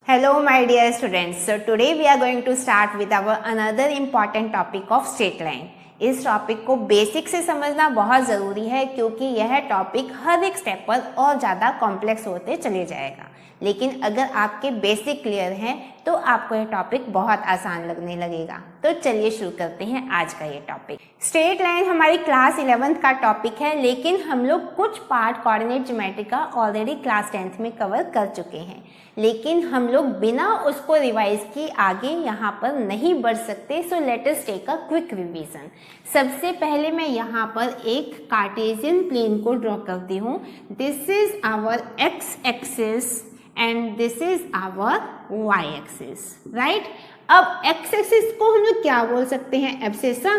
Hello my dear students. So today we are going to start with our another important topic of straight line. इस topic को basic से समझना बहुत ज़रूरी है क्योंकि यह टॉपिक हर एक स्टेप पर और ज़्यादा कॉम्प्लेक्स होते चले जाएगा, लेकिन अगर आपके बेसिक क्लियर हैं तो आपको यह टॉपिक बहुत आसान लगने लगेगा। तो चलिए शुरू करते हैं आज का ये टॉपिक। स्ट्रेट लाइन हमारी क्लास 11th का टॉपिक है, लेकिन हम लोग कुछ पार्ट कोऑर्डिनेट ज्योमेट्री का ऑलरेडी क्लास 10th में कवर कर चुके हैं, लेकिन हम लोग बिना उसको रिवाइज किए आगे यहाँ पर नहीं बढ़ सकते। So let us take a quick revision. सबसे पहले मैं यहाँ पर एक कार्टेशियन प्लेन को ड्रॉ करती हूँ। This is our x axis and this is our y axis, right. अब एक्स एक्सिस को हम लोग क्या बोल सकते हैं, एब्सिसा,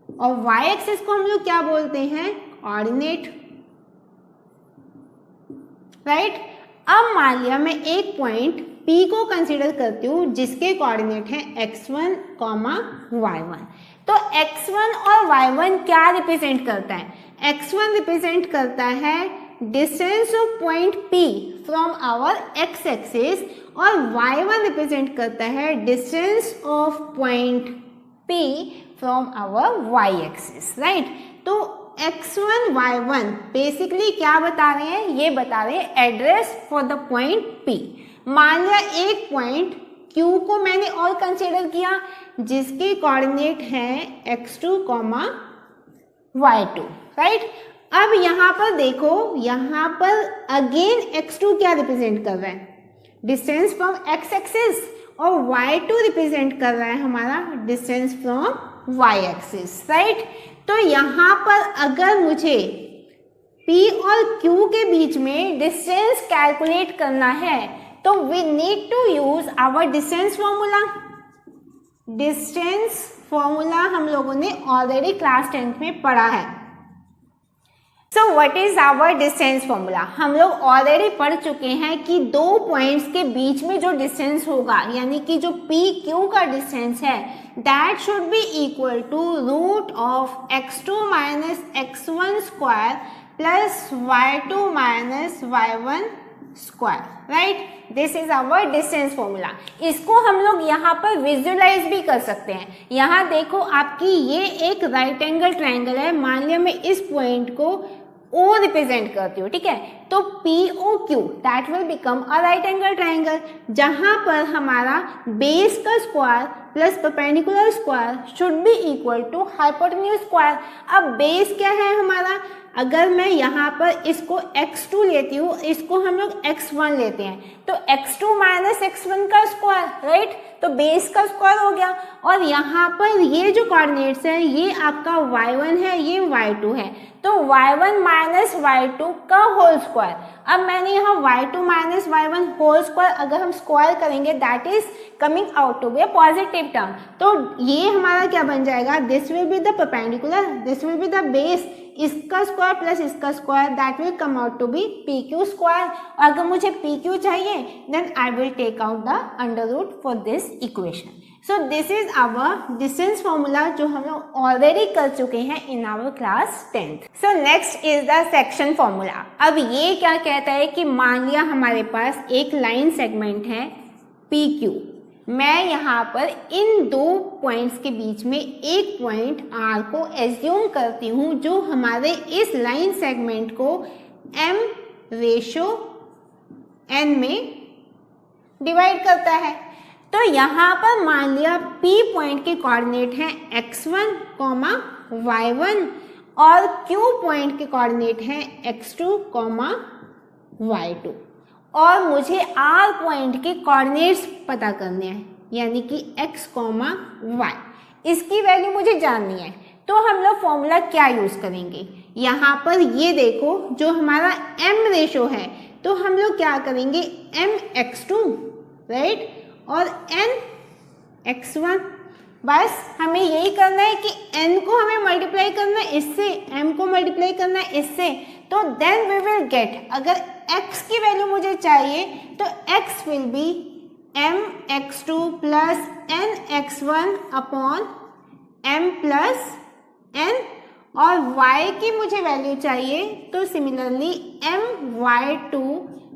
और वाई एक्सिस को हम लोग क्या बोलते हैं, कोऑर्डिनेट, राइट। अब मान लिया मैं एक पॉइंट P को कंसीडर करती हूँ जिसके कोऑर्डिनेट है x1, y1। तो x1 और y1 क्या रिप्रेजेंट करता है, x1 रिप्रेजेंट करता है distance of point P from our x axis और y1 रिप्रेजेंट करता है distance of point P from our y axis, right. तो x1, y1 बेसिकली क्या बता रहे हैं, ये बता रहे हैं address for the point P। मान लिया एक पॉइंट Q को मैंने और कंसीडर किया जिसके कोऑर्डिनेट हैं x2, y2, राइट। अब यहाँ पर देखो, यहाँ पर अगेन x2 क्या रिप्रेजेंट कर रहा है, डिस्टेंस फ्रॉम x एक्सिस, और y2 रिप्रेजेंट कर रहा है हमारा distance from y axis, right. तो यहाँ पर अगर मुझे P और Q के बीच में डिस्टेंस कैलकुलेट करना है तो we need to use our distance formula. Distance formula हम लोगों ने ऑलरेडी क्लास 10th में पढ़ा है। So what is our distance formula, हम लोग ऑलरेडी पढ़ चुके हैं कि दो पॉइंट्स के बीच में जो डिस्टेंस होगा, यानी कि जो पी क्यू का डिस्टेंस है, that should be equal to root of x2 minus x1 square plus y2 minus y1 square, right. This is our distance formula. इसको हम लोग यहाँ पर विजुअलाइज भी कर सकते हैं। यहाँ देखो, आपकी ये एक राइट एंगल ट्राइंगल है। मान लिया मैं इस पॉइंट को O रिप्रेजेंट करती हूँ, ठीक है। तो POQ that will become a right angle triangle, जहां पर हमारा बेस का square plus perpendicular square should be equal to hypotenuse square. अब बेस क्या है हमारा, अगर मैं यहाँ पर इसको x2 लेती हूँ, इसको हम लोग x1 लेते हैं, तो x2 माइनस x1 का स्क्वायर, राइट। तो बेस का स्क्वायर हो गया, और यहाँ पर ये जो कोऑर्डिनेट्स है ये आपका y1 है, ये y2 है, तो y1 माइनस y2 का होल स्क्वायर। अब मैंने यहाँ y2 minus y1 whole square अगर हम स्क्वायर करेंगे that is coming out to be a positive term. तो ये हमारा क्या बन जाएगा, this will be the perpendicular, this will be the base, इसका स्क्वायर प्लस इसका square that will come out to be PQ square. और अगर मुझे PQ चाहिए then I will take out the under root for this equation. So this is our distance formula जो हम लोग already कर चुके हैं in our class 10th। So next is the section formula. अब ये क्या कहता है कि मान लिया हमारे पास एक लाइन सेगमेंट है PQ, मैं यहाँ पर इन दो पॉइंट्स के बीच में एक पॉइंट R को एज्यूम करती हूँ जो हमारे इस लाइन सेगमेंट को m/n में डिवाइड करता है। तो यहाँ पर मान लिया P पॉइंट के कोऑर्डिनेट हैं x1, y1 और Q पॉइंट के कोऑर्डिनेट हैं x2, y2, और मुझे R पॉइंट के कोऑर्डिनेट्स पता करने हैं, यानी कि x, y। इसकी वैल्यू मुझे जाननी है, तो हम लोग फॉर्मूला क्या यूज करेंगे, यहाँ पर ये देखो जो हमारा m रेशो है, तो हम लोग क्या करेंगे, mx2, राइट, और nx1। बस हमें यही करना है कि n को हमें मल्टीप्लाई करना है इससे, m को मल्टीप्लाई करना है इससे, तो देन वी विल गेट, अगर x की वैल्यू मुझे चाहिए तो x will be mx2 plus nx1 upon m plus n, और y की मुझे वैल्यू चाहिए तो similarly my2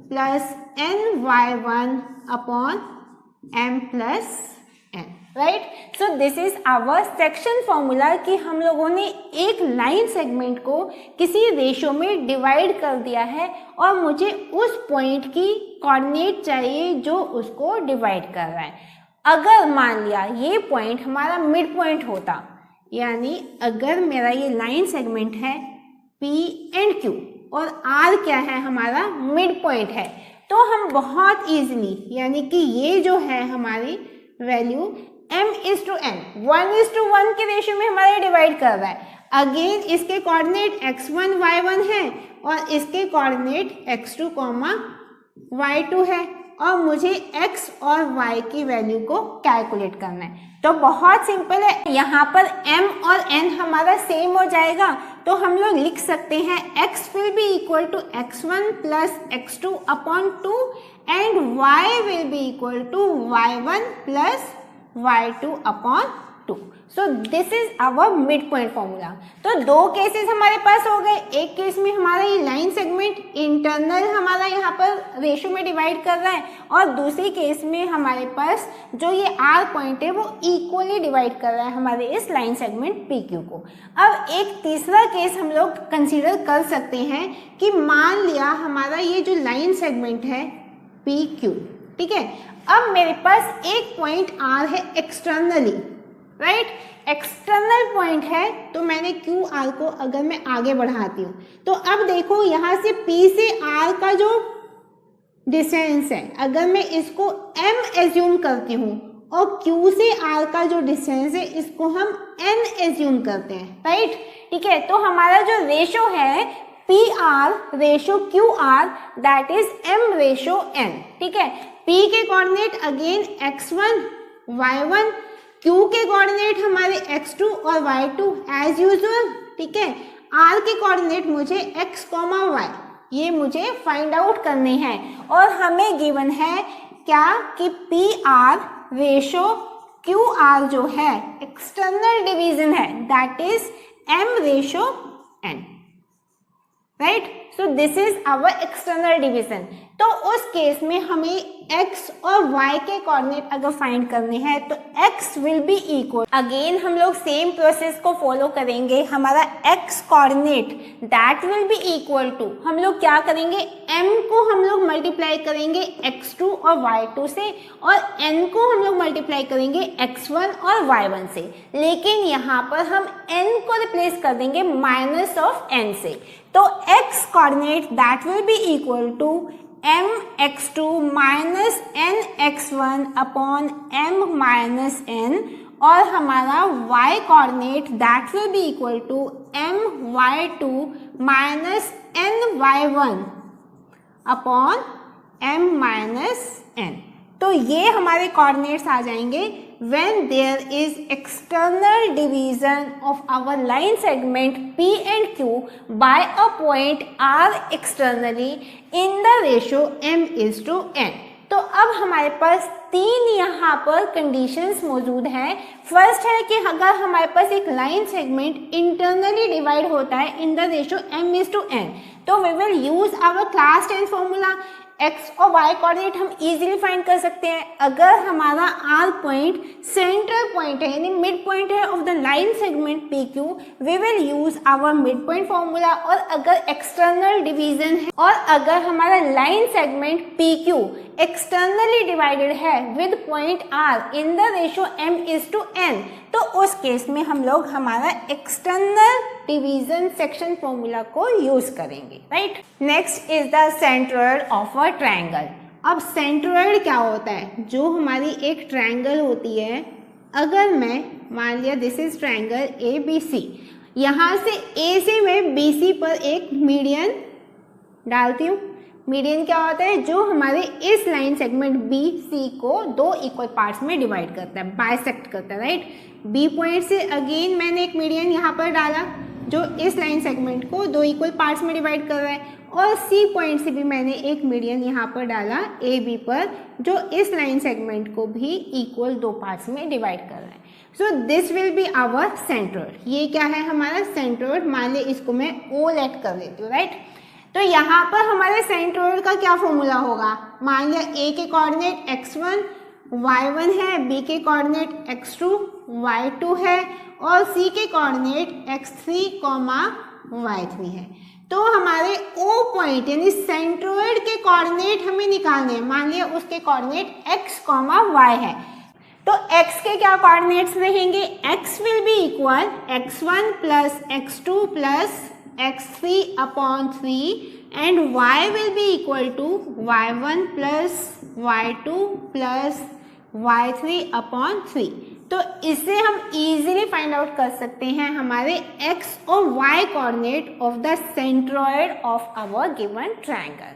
plus n y one upon m plus n, right. So this is our section formula कि हम लोगों ने एक लाइन सेगमेंट को किसी रेशो में डिवाइड कर दिया है और मुझे उस पॉइंट की कोऑर्डिनेट चाहिए जो उसको डिवाइड कर रहा है। अगर मान लिया ये पॉइंट हमारा मिड पॉइंट होता, यानी अगर मेरा ये लाइन सेगमेंट है पी एंड क्यू और आर क्या है हमारा मिड पॉइंट है, तो हम बहुत इजीली, यानी कि ये जो है हमारी वैल्यू m/n 1:1 के रेशियो में हमारे डिवाइड कर रहा है। अगेन इसके कोऑर्डिनेट x1 y1 है और इसके कोऑर्डिनेट x2 y2 है और मुझे x और y की वैल्यू को कैलकुलेट करना है। तो बहुत सिंपल है, यहाँ पर m और n हमारा सेम हो जाएगा, तो हम लोग लिख सकते हैं x will be equal to x1 plus x2 upon 2 and y will be equal to y1 plus y2 upon 2. So this is our midpoint formula. तो दो केसेस हमारे पास हो गए। एक केस में हमारा ये लाइन सेगमेंट इंटरनल हमारा यहाँ पर रेशो में डिवाइड कर रहा है और दूसरी केस में हमारे पास जो ये आर पॉइंट है वो इक्वली डिवाइड कर रहा है हमारे इस लाइन सेगमेंट पी क्यू को। अब एक तीसरा केस हम लोग कंसिडर कर सकते हैं कि मान लिया हमारा ये जो लाइन सेगमेंट है पी क्यू, ठीक है, अब मेरे पास एक पॉइंट आर है एक्सटर्नली, राइट, एक्सटर्नल पॉइंट है, तो मैंने क्यू आर को अगर मैं आगे बढ़ाती हूँ तो अब देखो यहाँ से पी से आर का जो डिस्टेंस है, अगर मैं इसको एम एज्यूम करती हूँ और क्यू से आर का जो डिस्टेंस है इसको हम एन एज्यूम करते हैं, राइट, ठीक है। तो हमारा जो रेशो है P R ratio Q R that is m ratio n, ठीक है। P के coordinate again x1 y1, Q के कोऑर्डिनेट हमारे x2 और y2 एज यूजुअल, ठीक है। R के कोऑर्डिनेट मुझे x, y ये मुझे फाइंड आउट करने हैं और हमें गिवन है क्या कि P R ratio Q R जो है एक्सटर्नल डिवीजन है that is m ratio n, right. So this is our external division. तो उस केस में हमें x और y के कोऑर्डिनेट अगर फाइंड करने हैं तो x will be equal, again हम लोग सेम प्रोसेस को फॉलो करेंगे। हमारा x coordinate that will be equal to, हम लोग क्या करेंगे, m को हम लोग मल्टीप्लाई करेंगे x2 और y2 से और n को हम लोग मल्टीप्लाई करेंगे x1 और y1 से, लेकिन यहाँ पर हम n को रिप्लेस कर देंगे माइनस ऑफ n से। तो x coordinate that will be equal to m x2 minus n x1 upon m minus n और हमारा y coordinate that will be equal to m y2 minus n y1 upon m minus n। तो ये हमारे coordinates आ जाएंगे when there is external division of our line segment P and Q by a point R externally in the ratio m:n। तो अब हमारे पास तीन यहाँ पर कंडीशंस मौजूद हैं। फर्स्ट है कि अगर हमारे पास एक लाइन सेगमेंट इंटरनली डिवाइड होता है इन द रेशियो m:n, तो we will use our class 10 formula. x और y कोऑर्डिनेट हम इजीली फाइंड कर सकते हैं। अगर हमारा r पॉइंट सेंट्रल पॉइंट है यानी मिड पॉइंट है of the line segment P Q, we will use our mid point formula. और अगर एक्सटर्नल डिवीजन है और अगर हमारा line segment P Q externally divided है with point r in the ratio m:n, तो उस केस में हम लोग हमारा एक्सटर्नल डिवीजन सेक्शन फॉर्मूला को यूज करेंगे, right. Next is the centroid of a triangle. अब सेंट्रोइड क्या होता है, जो हमारी एक ट्रायंगल होती है, अगर मैं मान लिया this is triangle A B C, यहाँ से ए से मैं बी सी पर एक मीडियन डालती हूँ। मीडियन क्या होता है, जो हमारे इस लाइन सेगमेंट बी सी को दो इक्वल पार्ट्स में डिवाइड करता है, बाइसेक्ट करता है, राइट। बी पॉइंट से अगेन मैंने एक मीडियन यहाँ पर डाला जो इस लाइन सेगमेंट को दो इक्वल पार्ट्स में डिवाइड कर रहा है, और सी पॉइंट से भी मैंने एक मीडियन यहाँ पर डाला ए बी पर जो इस लाइन सेगमेंट को भी इक्वल दो पार्ट्स में डिवाइड कर रहा है। So this will be our centroid. ये क्या है हमारा सेंट्रोइड, मान ली इसको मैं ओ लेट कर देती हूँ, राइट। तो यहाँ पर हमारे सेंट्रोइड का क्या फॉर्मूला होगा, मान लिया ए के कोऑर्डिनेट x1 y1 है, बी के कोऑर्डिनेट x2 y2 है और सी के कोऑर्डिनेट x3 y3 है। तो हमारे O पॉइंट यानी सेंट्रोइड के कोऑर्डिनेट हमें निकालने हैं। मान लिया उसके कोऑर्डिनेट x, y है, तो x के क्या कोऑर्डिनेट्स रहेंगे, x will be equal x1 plus x2 plus x3 upon 3 and y will be equal to y1 plus y2 plus y3 upon 3। तो इसे हम इजीली फाइंड आउट कर सकते हैं हमारे x और y coordinate of the centroid of our given triangle.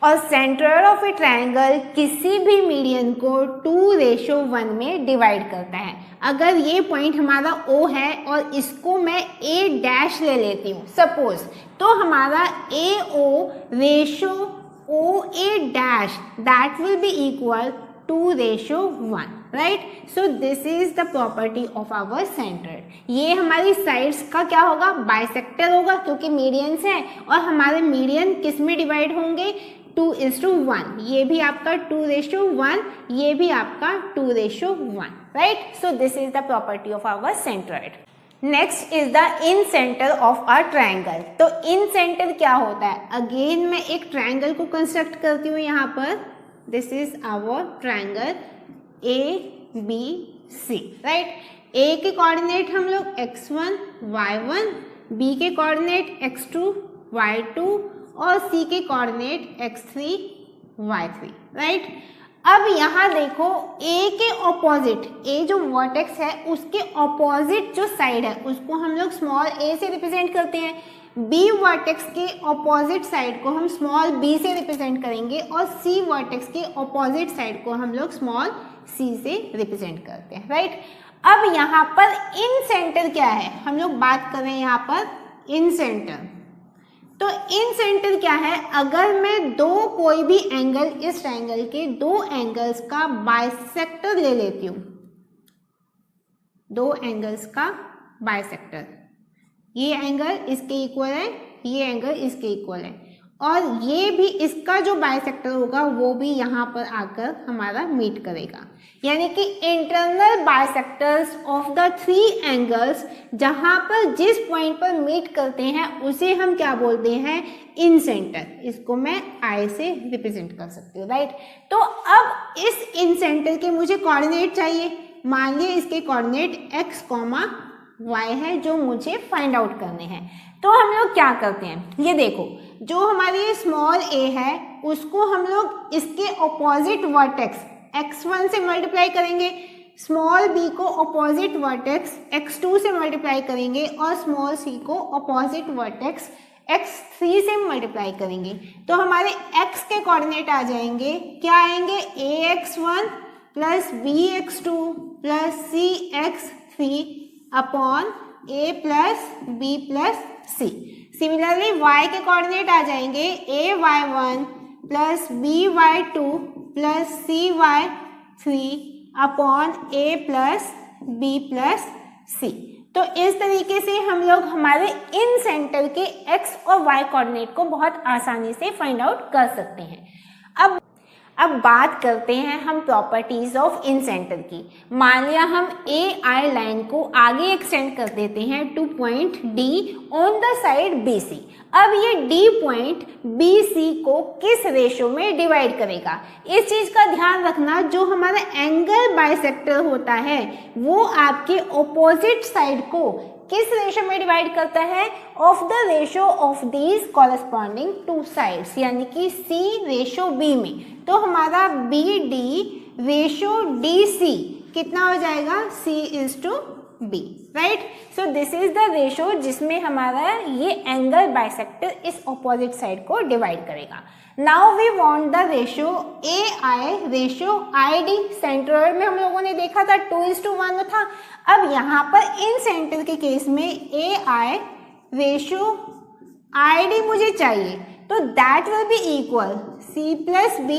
और centroid of a triangle किसी भी मीडियन को 2:1 में डिवाइड करता है। अगर ये पॉइंट हमारा O है और इसको मैं A डैश ले लेती हूँ सपोज, तो हमारा AO ratio OA dash that will be equal 2:1, right. So this is the property of our centroid. ये हमारी साइड्स का क्या होगा, बाइसेक्टर होगा, क्योंकि मीडियंस है और हमारे मीडियन किस में डिवाइड होंगे, 2:1। ये भी आपका 2:1, ये भी आपका 2:1, right. So this is the property of our centroid. Next is the incentre of a triangle. तो इन सेंटर क्या होता है, अगेन मैं एक ट्रायंगल को कंस्ट्रक्ट करती हूँ यहाँ पर। This is our triangle ABC, right. A के कोऑर्डिनेट हम लोग x1 y1, बी के कोऑर्डिनेट x2 y2 और सी के कोऑर्डिनेट x3 y3, राइट। अब यहाँ देखो ए के ऑपोजिट, ए जो वर्टेक्स है उसके ऑपोजिट जो साइड है उसको हम लोग स्मॉल a से रिप्रेजेंट करते हैं, बी वर्टेक्स के ऑपोजिट साइड को हम स्मॉल b से रिप्रेजेंट करेंगे और सी वर्टेक्स के ऑपोजिट साइड को हम लोग स्मॉल c से रिप्रेजेंट करते हैं, राइट। अब यहाँ पर इन सेंटर क्या है, हम लोग बात कर रहे हैं यहाँ पर इन सेंटर। तो इन सेंटर क्या है, अगर मैं कोई भी एंगल इस ट्रायंगल के 2 एंगल्स का बाइसेक्टर ले लेती हूँ, 2 एंगल्स का बाइसेक्टर, ये एंगल इसके इक्वल है, ये एंगल इसके इक्वल है और ये भी इसका जो बाइसेक्टर होगा वो भी यहाँ पर आकर हमारा मीट करेगा, यानी कि internal bisectors of the 3 angles जहाँ पर जिस पॉइंट पर मीट करते हैं उसे हम क्या बोलते हैं, इन सेंटर। इसको मैं I से रिप्रेजेंट कर सकती हूँ, राइट। तो अब इस इन सेंटर के मुझे कोऑर्डिनेट चाहिए, मान लिया इसके कोऑर्डिनेट x, y है जो मुझे फाइंड आउट करने हैं। तो हम लोग क्या करते हैं, ये देखो जो हमारी स्मॉल a है उसको हम लोग इसके ऑपोजिट वर्टेक्स x1 से मल्टीप्लाई करेंगे, स्मॉल b को ऑपोजिट वर्टेक्स x2 से मल्टीप्लाई करेंगे और स्मॉल c को ऑपोजिट वर्टेक्स x3 से मल्टीप्लाई करेंगे। तो हमारे x के कोऑर्डिनेट आ जाएंगे, क्या आएंगे, ax1 plus bx2 plus cx3 upon a plus b plus c। Similarly y के कोऑर्डिनेट आ जाएंगे ay1 plus by2 plus cy3 upon a plus b plus c। तो इस तरीके से हम लोग हमारे इन सेंटर के x और y कोऑर्डिनेट को बहुत आसानी से फाइंड आउट कर सकते हैं। अब बात करते हैं हम प्रॉपर्टीज ऑफ इन सेंटर की। मान लिया हम AI लाइन को आगे एक्सटेंड कर देते हैं two point D on the side BC। अब ये D पॉइंट BC को किस रेशो में डिवाइड करेगा, इस चीज का ध्यान रखना। जो हमारा एंगल बाइसेक्टर होता है वो आपके ऑपोजिट साइड को किस रेशो में डिवाइड करता है, of the ratio of these corresponding two sides, यानी कि C रेशो B में। तो हमारा BD रेशो DC कितना हो जाएगा, C/B, right. So this is the ratio जिसमें हमारा ये एंगल बाइसेक्टर इस ऑपोजिट साइड को डिवाइड करेगा। Now we want the ratio AI ratio ID। Centroid में हम लोगों ने देखा था 2:1 था। अब यहाँ पर इन सेंटर के केस में AI रेशो ID मुझे चाहिए, तो that will be equal C plus B,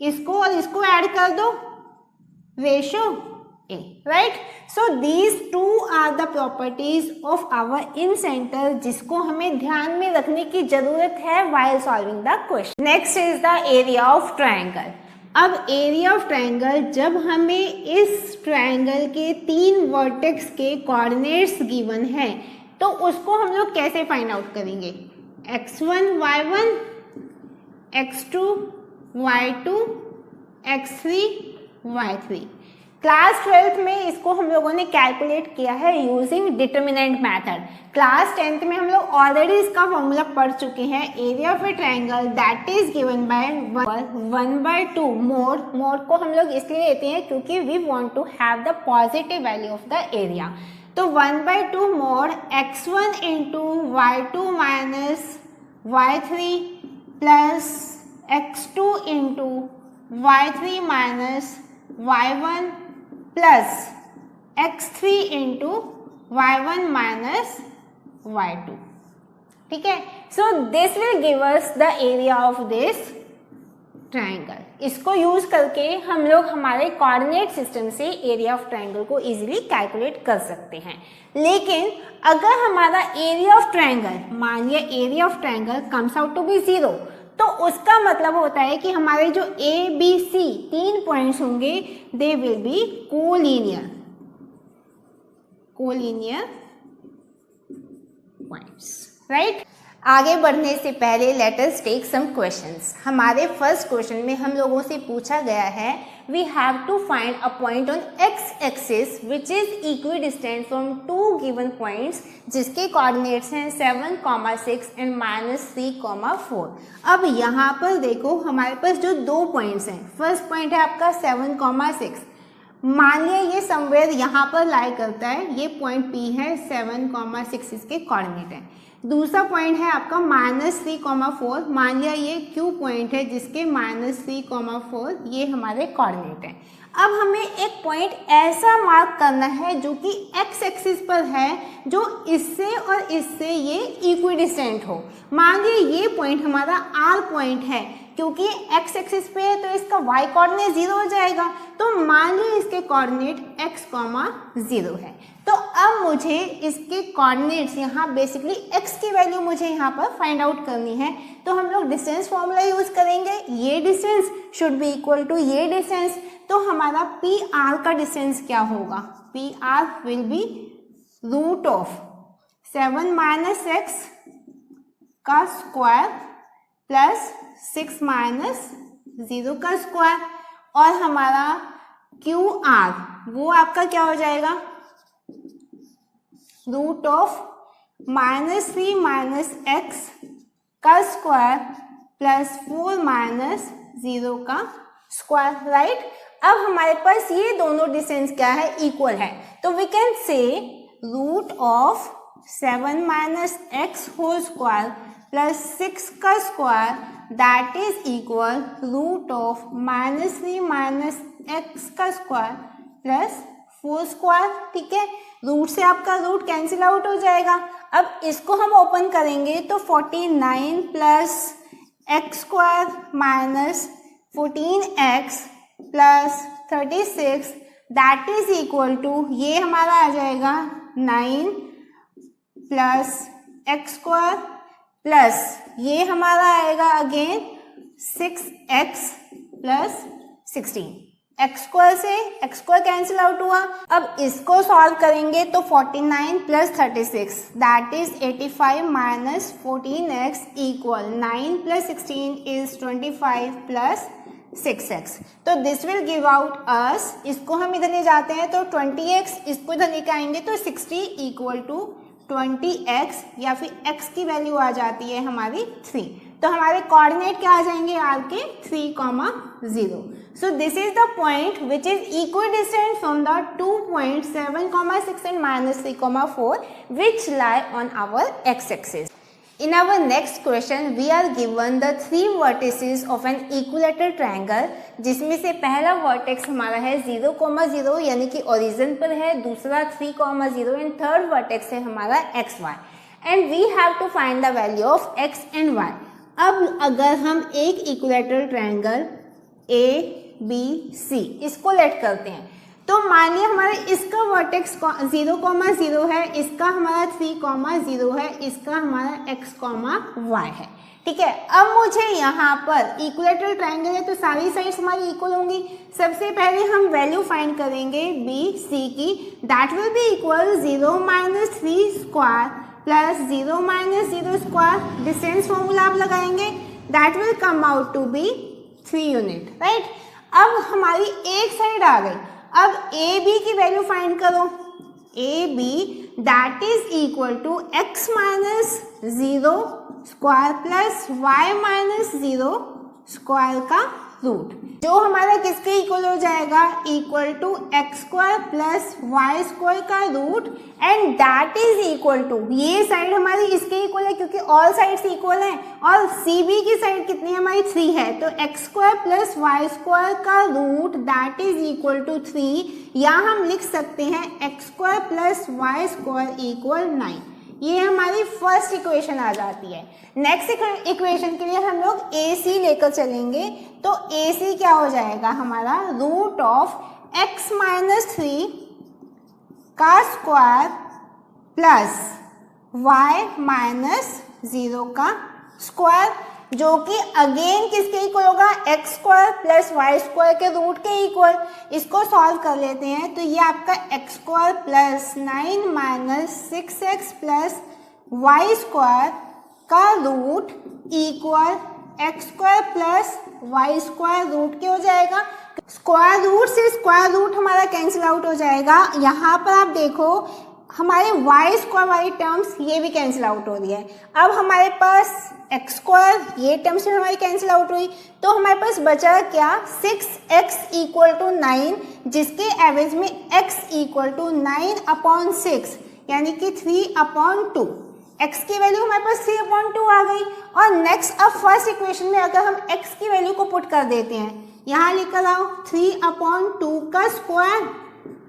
इसको और इसको ऐड कर दो, ratio A, right? So these two are the properties of our in-center जिसको हमें ध्यान में रखने की जरूरत है while solving the question. Next is the area of triangle. अब एरिया ऑफ ट्रायंगल, जब हमें इस ट्रायंगल के 3 वर्टेक्स के कोऑर्डिनेट्स गिवन है तो उसको हम लोग कैसे फाइंड आउट करेंगे? x1 y1, x2 y2, x3 y3. Class 12th में इसको हम लोगों ने कैलकुलेट किया है using determinant method. Class 10th में हम लोग ऑलरेडी इसका फॉर्मूला पढ़ चुके हैं. Area of a triangle that is given by 1/2 mod. Mod को हम लोग इसलिए लेते हैं क्योंकि we want to have the positive value of the area. तो 1/2 mod x1 into y2 minus y3 plus x2 into y3 minus y1 plus x3 into y1 minus y2. ठीक है, so this will give us the area of this triangle. इसको use करके हम लोग हमारे coordinate system से area of triangle को easily calculate कर सकते हैं. लेकिन अगर हमारा एरिया ऑफ ट्रायंगल, मान लिया area of triangle comes out to be 0, तो उसका मतलब होता है कि हमारे जो ए बी सी 3 पॉइंट्स होंगे they will be collinear points, right. आगे बढ़ने से पहले let us take some questions. हमारे फर्स्ट क्वेश्चन में हम लोगों से पूछा गया है we have to find a point on x axis which is equidistant from 2 given points जिसके कोऑर्डिनेट्स हैं 7, 6 एंड -3, 4. अब यहाँ पर देखो हमारे पास जो 2 पॉइंट्स हैं, फर्स्ट पॉइंट है आपका 7, 6. मान लिया ये समवेयर यहाँ पर लाई करता है, ये पॉइंट P है, 7, 6 इसके कोऑर्डिनेट है. दूसरा पॉइंट है आपका -3, 4. मान लिया ये Q पॉइंट है जिसके -3, 4 ये हमारे कोऑर्डिनेट है. अब हमें एक पॉइंट ऐसा मार्क करना है जो कि x एक्सिस पर है, जो इससे और इससे ये इक्विडिस्टेंट हो. मान लीजिए ये पॉइंट हमारा R पॉइंट है, क्योंकि x एक्सिस पे है तो इसका y कोऑर्डिनेट 0 हो जाएगा. तो मान लीजिए इसके कोऑर्डिनेट x, 0 है. तो अब मुझे इसके कोऑर्डिनेट्स यहाँ बेसिकली x की वैल्यू मुझे यहाँ पर फाइंड आउट करनी है. तो हम लोग डिस्टेंस फॉर्मूला यूज करेंगे. ये distance should be equal to ये डिस्टेंस. तो हमारा पी आर का डिस्टेंस क्या होगा? P R will be root of 7 minus x का स्क्वायर प्लस 6 माइनस 0 का स्क्वायर. और हमारा क्यू आर वो आपका क्या हो जाएगा? रूट ऑफ -3 माइनस एक्स का स्क्वायर प्लस 4 माइनस 0 का स्क्वायर, राइट. अब हमारे पास ये दोनों डिस्टेंस क्या है? इक्वल है. तो we can say root of 7 minus x whole square plus 6 का square that is equal root of -3 minus x का स्क्वायर प्लस 4 स्क्वायर. ठीक है, रूट से आपका रूट कैंसिल आउट हो जाएगा. अब इसको हम ओपन करेंगे तो 49 plus x square minus 14x plus 36 that is equal to ये हमारा आ जाएगा 9 प्लस एक्स स्क्वायर प्लस ये हमारा आएगा again 6x plus 16. X square से एक्स स्क्वायर कैंसिल आउट हुआ. अब इसको सॉल्व करेंगे तो 49 plus 36 that is 85 minus 14x equal 9 plus 16 is 25 plus 6x. तो दिस विल गिव आउट अस, इसको हम इधर ले जाते हैं तो 20x, इसको इधर लेके आएंगे तो 60 इक्वल टू 20x या फिर x की वैल्यू आ जाती है हमारी 3. तो हमारे कोऑर्डिनेट क्या आ जाएंगे r के? 3, 0. So this is the point which is equidistant from the 2 points 7, 6 and -3, 4 which lie on our x-axis. In our next question we are given the 3 vertices of an equilateral triangle, जिसमें से पहला vertex हमारा है 0, 0 यानी कि origin पर है, दूसरा 3, 0 एंड थर्ड वर्टेक्स है हमारा xy and we have to find the value of x and y. अब अगर हम एक equilateral triangle A B C इसको लेट करते हैं तो मान लिया हमारा इसका वर्टेक्स 0,0 है, इसका हमारा 3,0 है, इसका हमारा x, y है। ठीक है, अब मुझे यहाँ पर इक्विलेटरल ट्रायंगल है तो सारी साइड्स हमारी इक्वल होंगी। सबसे पहले हम वैल्यू फाइंड करेंगे बी सी की, that will be equal 0 - 3 square plus 0 - 0 square. Distance formula आप लगाएंगे, that will come out to be 3 unit, right. अब हमारी एक साइड आ गई, अब ए बी की वैल्यू फाइंड करो, A B that is equal to x - 0 square plus y - 0 square का रूट, जो हमारा किसके इक्वल हो जाएगा, equal to x² plus y² का root, and that is equal to, ये साइड हमारी इसके इक्वल है क्योंकि ऑल साइड्स इक्वल हैं, और सी बी की साइड कितनी है हमारी 3 है, तो x² प्लस y² का root that is equal to 3, या हम लिख सकते हैं x² प्लस y² इक्वल 9। ये हमारी फर्स्ट इक्वेशन आ जाती है। नेक्स्ट इक्वेशन के लिए हम लोग ए सी लेकर चलेंगे, तो ए सी क्या हो जाएगा हमारा, रूट ऑफ x - 3 का स्क्वायर प्लस y - 0 का स्क्वायर, जो कि अगेन किसके इक्वल होगा, x² प्लस y² के रूट के इक्वल। इसको सॉल्व कर लेते हैं, तो ये आपका x² plus 9 - 6x plus y² का root equal x² plus y² root के हो जाएगा। स्क्वायर रूट से स्क्वायर रूट हमारा कैंसिल आउट हो जाएगा। यहाँ पर आप देखो हमारे y² वाली टर्म्स ये भी कैंसिल आउट हो रही है। अब हमारे पास x², ये टर्म्स भी हमारी कैंसिल आउट हुई, तो हमारे पास बचा क्या, 6x इक्वल टू 9, जिसके एवरेज में x इक्वल टू 9/6 यानी कि 3/2। x की वैल्यू हमारे पास 3/2 आ गई। और नेक्स्ट अब फर्स्ट इक्वेशन में अगर हम x की वैल्यू को पुट कर देते हैं, यहाँ लेकर आओ 3/2 का स्क्वायर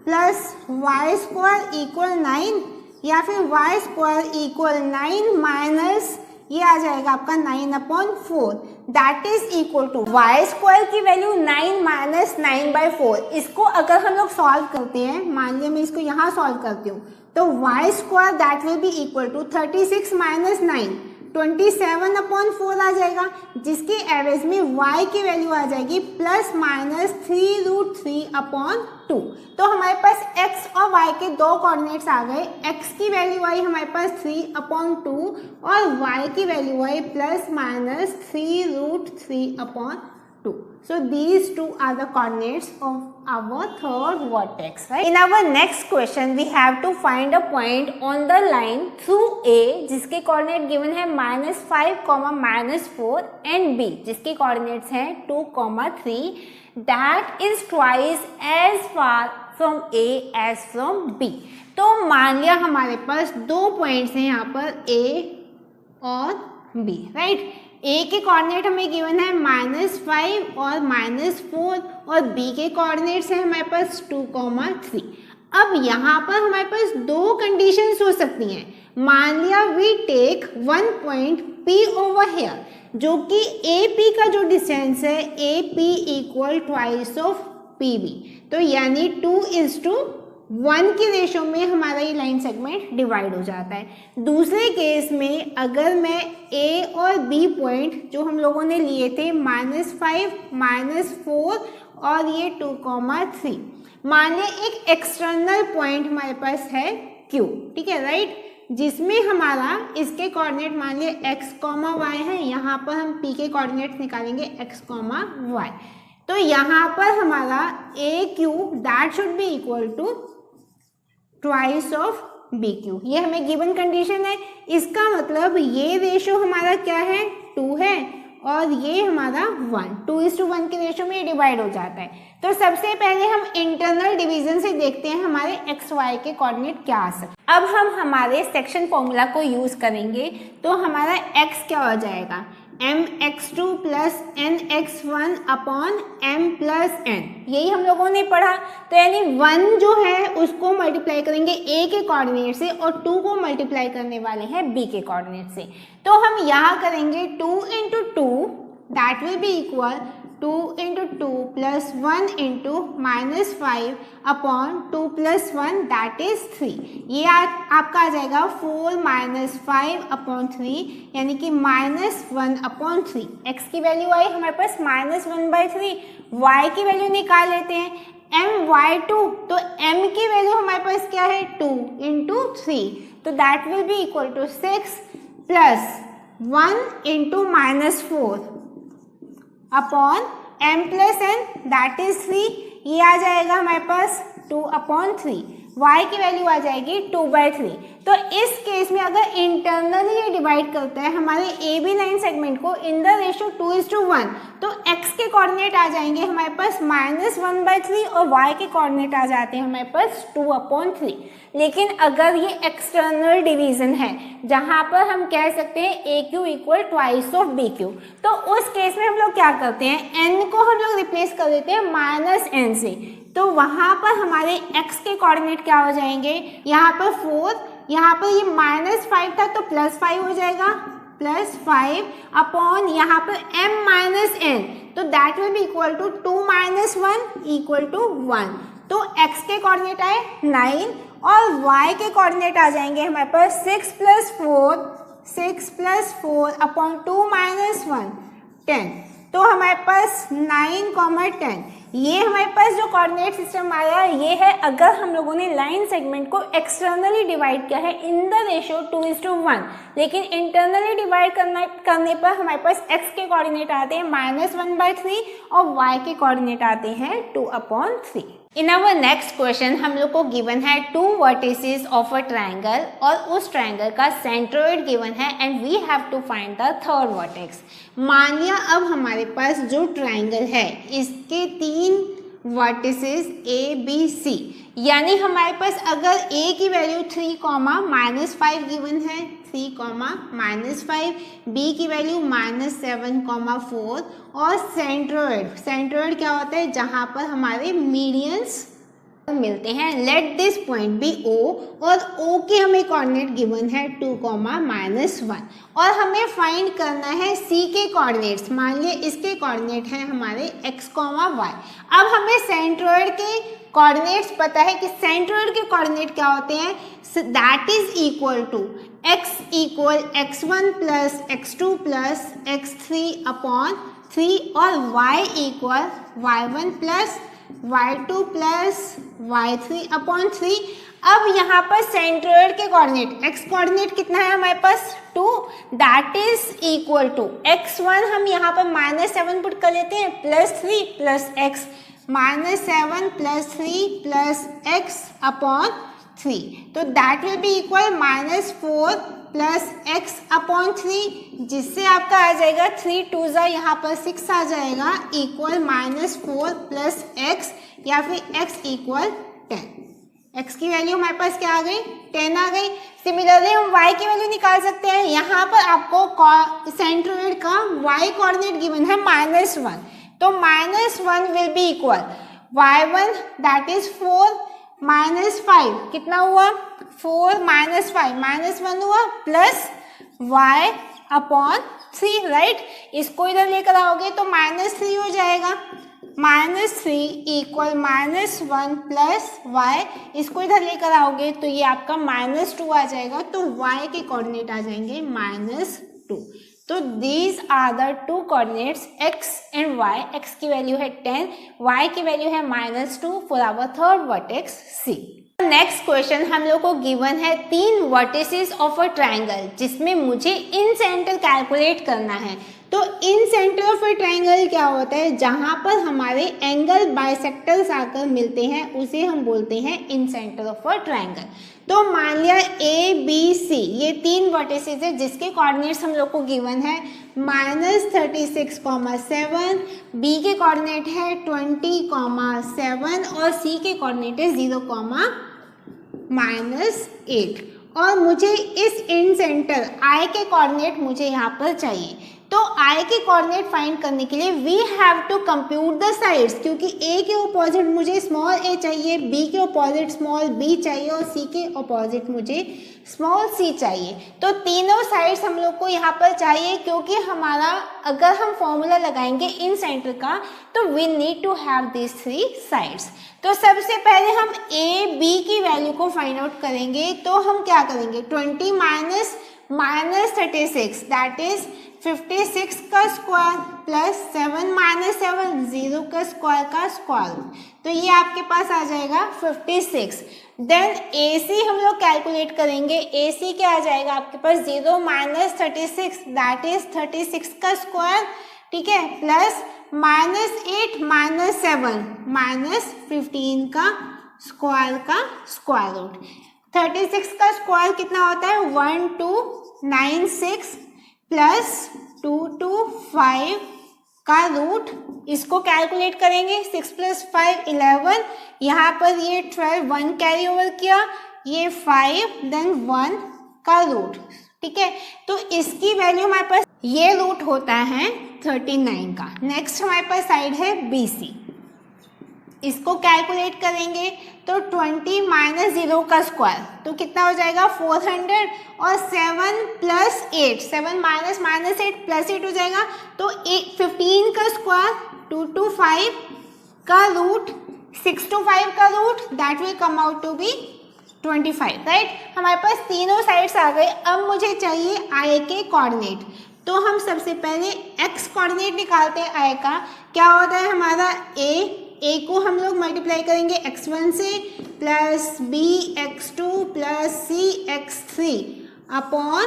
प्लस y² इक्वल 9, या फिर y² इक्वल 9 माइनस ये आ जाएगा आपका 9/4, that is equal to y² की वैल्यू 9 माइनस 9/4। इसको अगर हम लोग सॉल्व करते हैं, मान लिया मैं इसको यहाँ सॉल्व करती हूँ, तो y² that will be equal to 36 minus 9 27/4 आ जाएगा, जिसके एवरेज में y की वैल्यू आ जाएगी प्लस माइनस 3√3/2। तो हमारे पास x और y के दो कोऑर्डिनेट्स आ गए। x की वैल्यू आई हमारे पास 3/2 और y की value I plus minus 3√3/2। So these two are the coordinates of our third vertex, right? In our next question, we have to find a point on the line through A, जिसके coordinate given है -5, -4 and B, जिसके coordinates हैं 2, 3, that is twice as far from A as from B. तो मान लिया हमारे पास दो points हैं यहाँ पर A और B, राइट? A के कोऑर्डिनेट हमें गिवन है -5 और -4 और B के कोऑर्डिनेट्स हैं हमारे पास 2, 3। अब यहाँ पर हमारे पास दो कंडीशंस हो सकती हैं। मान लिया we take one point P over here, जो कि AP का जो डिस्टेंस है AP equal twice of PB, तो यानी 2:1 की रेशो में हमारा ये लाइन सेगमेंट डिवाइड हो जाता है। दूसरे केस में अगर मैं A और B पॉइंट जो हम लोगों ने लिए थे -5, -4 और ये 2, 3, मान लिया एक एक्सटर्नल पॉइंट हमारे पास है Q, ठीक है, राइट, जिसमें हमारा इसके कोऑर्डिनेट मान लिया x, y है। यहाँ पर हम P के कोऑर्डिनेट्स निकालेंगे x, y, तो यहाँ पर हमारा AQ that should be equal to twice of BQ, ये हमें गिवन कंडीशन है। इसका मतलब ये रेशो हमारा क्या है, 2 है, और ये हमारा 1, 2:1 की रेशो में डिवाइड हो जाता है। तो सबसे पहले हम इंटरनल डिवीजन से देखते हैं हमारे x, y के कोऑर्डिनेट क्या आ सकते। अब हम हमारे सेक्शन फॉर्मूला को यूज करेंगे, तो हमारा x क्या हो जाएगा, mx2 plus nx1 upon m plus n, यही हम लोगों ने पढ़ा। तो यानी 1 जो है उसको मल्टीप्लाई करेंगे a के कोऑर्डिनेट से और 2 को मल्टीप्लाई करने वाले हैं b के कोऑर्डिनेट से। तो हम यहाँ करेंगे 2 × 2 that will be equal 2 into 2 plus 1 into -5 upon 2 plus 1 that is 3। ये आपका आ जाएगा 4 माइनस 5 अपॉन 3 यानी कि -1 अपॉन 3। एक्स की वैल्यू आई हमारे पास -1/3। वाई की वैल्यू निकाल लेते हैं my2, तो m की वैल्यू हमारे पास क्या है 2 इंटू 3, तो that will be equal to 6 plus 1 into -4 upon m plus n that is 3। ये आ जाएगा हमारे पास 2/3। y की वैल्यू आ जाएगी 2/3। तो इस केस में अगर इंटरनली ये डिवाइड करता है हमारे ए बी लाइन सेगमेंट को इन द रेशियो 2:1, तो x के कोऑर्डिनेट आ जाएंगे हमारे पास -1/3 और y के कोऑर्डिनेट आ जाते हैं हमारे पास 2/3। लेकिन अगर ये एक्सटर्नल डिवीजन है जहां पर हम कह सकते हैं AQ equal twice of BQ, तो उस केस में हम लोग क्या करते हैं n को हम लोग रिप्लेस कर देते हैं -n से, तो वहां पर हमारे x के कोऑर्डिनेट क्या हो जाएंगे, यहाँ पर 4, यहाँ पर ये -5 था तो +5 हो जाएगा, +5 अपॉन यहाँ पर m-n, तो that will be equal to 2 - 1 equal to 1। तो x के कोऑर्डिनेट आए 9 और y के कोऑर्डिनेट आ जाएंगे हमारे पास 6 + 4 अपॉन 2 - 1 10। तो हमारे पास 9, 10 ये हमारे पास जो कोऑर्डिनेट सिस्टम आया ये है अगर हम लोगों ने लाइन सेगमेंट को एक्सटर्नली डिवाइड किया है इन द रेशियो 2:1, लेकिन इंटरनली डिवाइड करने पर हमारे पास x के कोऑर्डिनेट आते हैं -1/3 और y के कोऑर्डिनेट आते हैं 2/3। इन आवर नेक्स्ट क्वेश्चन हम लोग को गिवन है 2 वर्टिसेस ऑफ अ ट्रायंगल और उस ट्रायंगल का सेंट्रोइड गिवन है and we have to find the third vertex. मान लिया अब हमारे पास जो ट्रायंगल है इसके 3 वर्टिसेस A B C, यानी हमारे पास अगर A की वैल्यू 3, -5 गिवन है 3, -5, B की वैल्यू -7, 4 और सेंट्रोइड क्या होता है जहां पर हमारे मीडियंस मिलते हैं। Let this point be O और O के हमें कोऑर्डिनेट गिवन है 2, -1 और हमें फाइंड करना है C के कोऑर्डिनेट्स। मान लिया इसके कोऑर्डिनेट हैं हमारे x, y। अब हमें सेंट्रोइड के कोऑर्डिनेट्स पता है कि सेंट्रोइड के कोऑर्डिनेट क्या होते हैं, that is equal to x equal x1 plus x2 plus x3 upon 3 और y equal y1 plus y2 plus y3 upon 3। अब यहाँ पर सेंट्रोइड के कोऑर्डिनेट x कोऑर्डिनेट कितना है हमारे पास 2, that is equal to x1 हम यहाँ पर -7 पुट कर लेते हैं +3 plus x, -7 + 3 plus x upon 3, तो that will be equal -4 plus x upon 3, जिससे आपका आ जाएगा 3 2 यहाँ पर 6 आ जाएगा इक्वल -4 प्लस x या फिर x इक्वल 10। x की वैल्यू हमारे पास क्या आ गई 10 आ गई। सिमिलरली हम y की वैल्यू निकाल सकते हैं। यहाँ पर आपको सेंट्रोइड का y कोऑर्डिनेट गिवन है -1, तो -1 will be equal y1 that is 4 -5 कितना हुआ 4 -5 -1 हुआ प्लस y अपॉन 3, राइट। इसको इधर लेकर आओगे तो -3 हो जाएगा, -3 इक्वल -1 प्लस y, इसको इधर लेकर आओगे तो ये आपका -2 आ जाएगा, तो y के कोऑर्डिनेट आ जाएंगे -2। तो these are the 2 coordinates x and y। x की वैल्यू है 10, y की वैल्यू है -2 for our third vertex C। Next question हम लोग को गिवन है 3 वर्टिसेस ऑफ अ ट्रायंगल जिसमें मुझे इन सेंटर कैलकुलेट करना है। तो incentre of a triangle क्या होता है, जहां पर हमारे एंगल बाइसेक्टर्स आकर मिलते हैं उसे हम बोलते हैं इन सेंटर ऑफ अ ट्रायंगल। तो मान लिया A B C ये 3 वर्टिसेस है जिसके कोऑर्डिनेट्स हम लोग को गिवन है -36,7, B के कोऑर्डिनेट है 20,7 और C के कोऑर्डिनेट है 0,-8 और मुझे इस इन सेंटर I के कोऑर्डिनेट मुझे यहाँ पर चाहिए। तो आई के कोऑर्डिनेट फाइंड करने के लिए we have to compute the sides, क्योंकि ए के ऑपोजिट मुझे स्मॉल ए चाहिए, बी के ऑपोजिट स्मॉल बी चाहिए और सी के ऑपोजिट मुझे स्मॉल सी चाहिए। तो तीनों साइड्स हम लोग को यहाँ पर चाहिए, क्योंकि हमारा अगर हम फॉर्मूला लगाएंगे इन सेंटर का तो we need to have this three sides. तो सबसे पहले हम ए बी की वैल्यू को फाइंड आउट करेंगे। तो हम क्या करेंगे, 20 माइनस 36 दैट इज 56 का स्क्वायर प्लस 7 माइनस 7 0 का स्क्वायर रूट, तो ये आपके पास आ जाएगा 56। देन AC हम लोग कैलकुलेट करेंगे, AC क्या आ जाएगा आपके पास 0 माइनस 36 दैट इज 36 का स्क्वायर, ठीक है, प्लस माइनस 8 माइनस 7 माइनस 15 का स्क्वायर रूट। 36 का स्क्वायर कितना होता है 1296 प्लस 225 का रूट, इसको कैलकुलेट करेंगे 6 प्लस 5 11, यहाँ पर ये 12 1 कैरी ओवर किया, ये 5 देन 1 का रूट, ठीक है। तो इसकी वैल्यू हमारे पास ये रूट होता है 39 का। नेक्स्ट हमारे पास साइड है BC, इसको कैलकुलेट करेंगे तो 20 माइनस 0 का स्क्वायर तो कितना हो जाएगा 400 और 7 प्लस 8 7 माइनस 8 प्लस 8 हो जाएगा, तो 15 का स्क्वायर 225 का रूट 625 का root that will come out to be 25, right. हमारे पास तीनों साइड्स आ गए। अब मुझे चाहिए आई के कोऑर्डिनेट, तो हम सबसे पहले एक्स कोऑर्डिनेट निकालते हैं आई का। क्या होता है हमारा ए को हम लोग मल्टीप्लाई करेंगे x1 से plus B x2 plus C x3 upon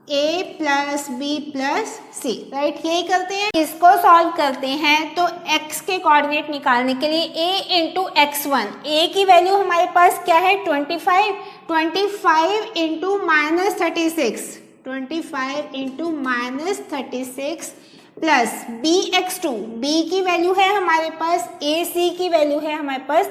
a plus B plus C, right. यही करते हैं, इसको सॉल्व करते हैं। तो x के कोऑर्डिनेट निकालने के लिए a इंटू x1, a की वैल्यू हमारे पास क्या है 25 into minus 36 25 into minus 36 plus bx2, b की वैल्यू है हमारे पास, ac की वैल्यू है हमारे पास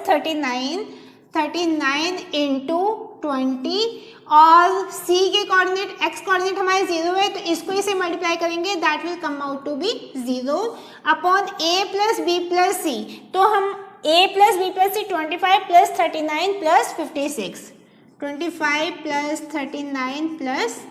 39 इंटू 20 और c के कोऑर्डिनेट x कोऑर्डिनेट हमारे 0 है, तो इसको इसे मल्टीप्लाई करेंगे that will come out to be 0 upon a plus b plus c। तो हम a plus b plus c 25 plus 39 plus 56 25 plus 39 plus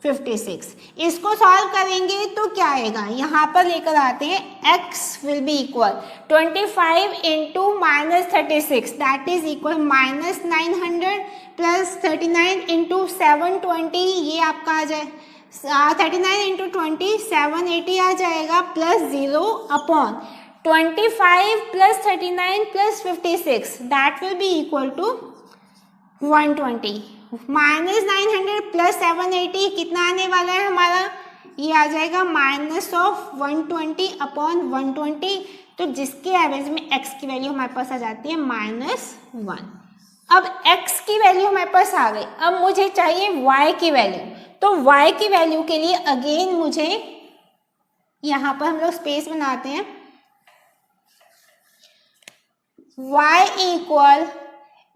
56, इसको सॉल्व करेंगे तो क्या आएगा, यहाँ पर लेकर आते हैं x will be equal 25 into minus 36 that is equal minus 900 plus 39 into 720, ये आपका आ जाए 39 इंटू 20 780 आ जाएगा plus 0 upon 25 plus 39 plus 56 that will be equal to 120 minus 900 plus 780 कितना आने वाला है हमारा, ये आ जाएगा माइनस ऑफ 120 अपॉन 120, तो जिसके एवरेज में x की वैल्यू हमारे पास आ जाती है -1। अब x की वैल्यू हमारे पास आ गई, अब मुझे चाहिए y की वैल्यू। तो y की वैल्यू के लिए अगेन मुझे यहाँ पर हम लोग स्पेस बनाते हैं, y equal